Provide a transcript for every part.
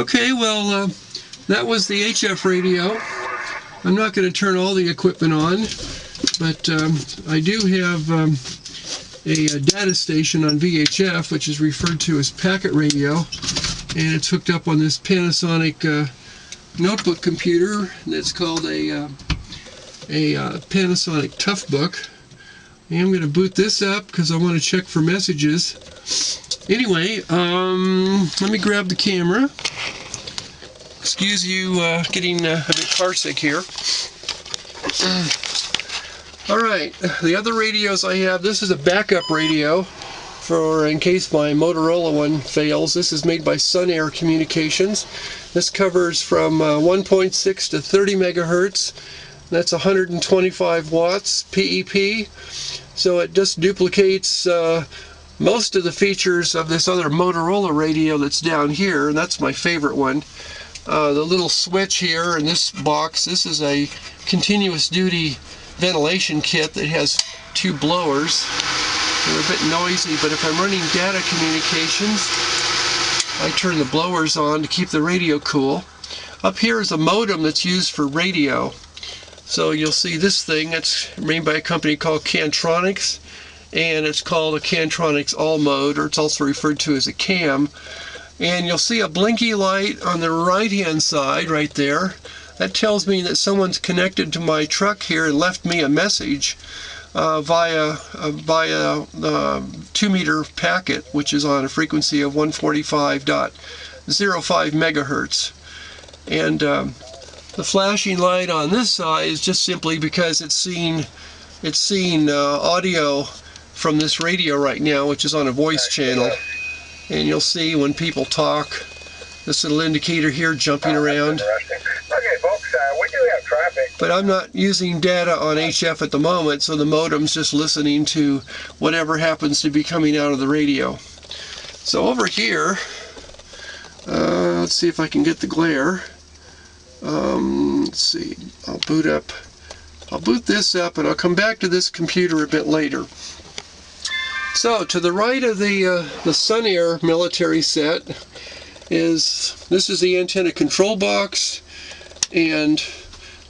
Okay, well, that was the HF radio. I'm not going to turn all the equipment on, but I do have a data station on VHF, which is referred to as packet radio, and it's hooked up on this Panasonic notebook computer that's called a Panasonic Toughbook. And I'm going to boot this up because I want to check for messages. Anyway, let me grab the camera. Excuse you getting a bit carsick here. Alright, the other radios I have, this is a backup radio for in case my Motorola one fails. This is made by Sun Air Communications. This covers from 1.6 to 30 megahertz. That's 125 watts PEP. So it just duplicates most of the features of this other Motorola radio that's down here, and that's my favorite one. The little switch here in this box, this is a continuous duty ventilation kit that has two blowers. They're a bit noisy, but if I'm running data communications, I turn the blowers on to keep the radio cool. Up here is a modem that's used for radio. So you'll see this thing, it's made by a company called Cantronics, and it's called a Cantronics All Mode, or it's also referred to as a CAM. And you'll see a blinky light on the right hand side right there. That tells me that someone's connected to my truck here and left me a message via a 2-meter packet, which is on a frequency of 145.05 megahertz. And the flashing light on this side is just simply because it's seeing audio from this radio right now, which is on a voice channel. And you'll see when people talk, this little indicator here jumping around. Okay, folks, we do have traffic. But I'm not using data on HF at the moment, so the modem's just listening to whatever happens to be coming out of the radio. So over here, let's see if I can get the glare. Let's see, I'll boot this up, and I'll come back to this computer a bit later. So to the right of the Sun Air military set this is the antenna control box, and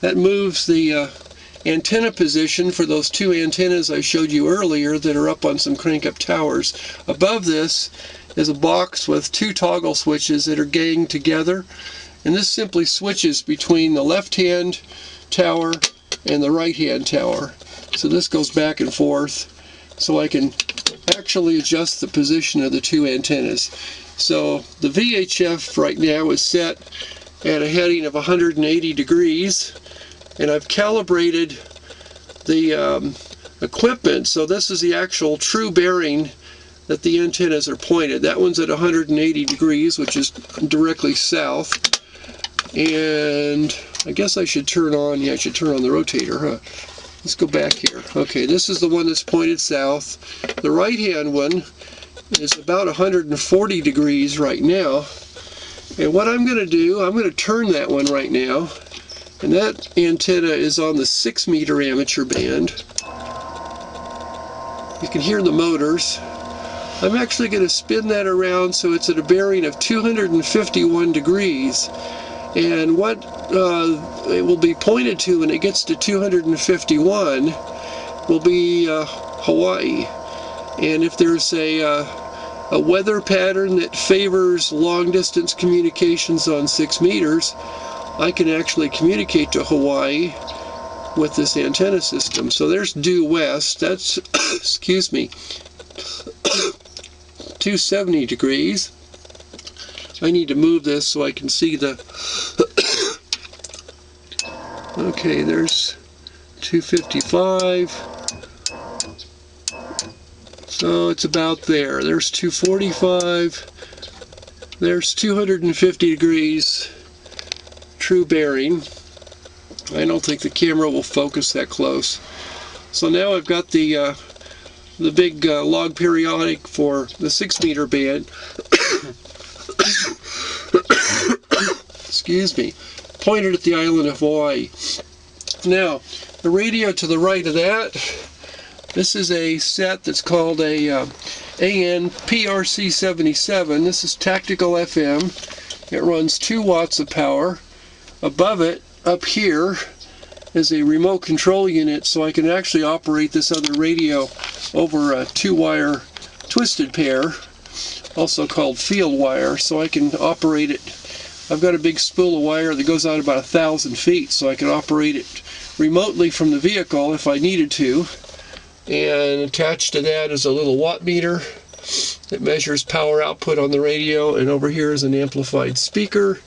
that moves the antenna position for those two antennas I showed you earlier that are up on some crank-up towers. Above this is a box with two toggle switches that are ganged together, and this simply switches between the left-hand tower and the right-hand tower. So this goes back and forth, so I can actually adjust the position of the two antennas. So the VHF right now is set at a heading of 180 degrees, and I've calibrated the equipment, so this is the actual true bearing that the antennas are pointed. That one's at 180 degrees, which is directly south. And I guess I should turn on the rotator, huh? Let's go back here. Okay, this is the one that's pointed south. The right-hand one is about 140 degrees right now. And what I'm going to do, I'm going to turn that one right now. And that antenna is on the 6-meter amateur band. You can hear the motors. I'm actually going to spin that around so it's at a bearing of 251 degrees. And what it will be pointed to when it gets to 251 will be Hawaii. And if there's a weather pattern that favors long-distance communications on 6 meters, I can actually communicate to Hawaii with this antenna system. So there's due west. That's, excuse me, 270 degrees. I need to move this so I can see the... Okay, there's 255. So it's about there. There's 245. There's 250 degrees true bearing. I don't think the camera will focus that close. So now I've got the big log periodic for the 6-meter band. Excuse me, pointed at the island of Hawaii. Now, the radio to the right of that, this is a set that's called a AN PRC 77. This is tactical FM, It runs 2 watts of power. Above it, up here, is a remote control unit, so I can actually operate this other radio over a 2-wire twisted pair, also called field wire, so I can operate it. I've got a big spool of wire that goes out about 1,000 feet, so I can operate it remotely from the vehicle if I needed to. And attached to that is a little watt meter that measures power output on the radio, and over here is an amplified speaker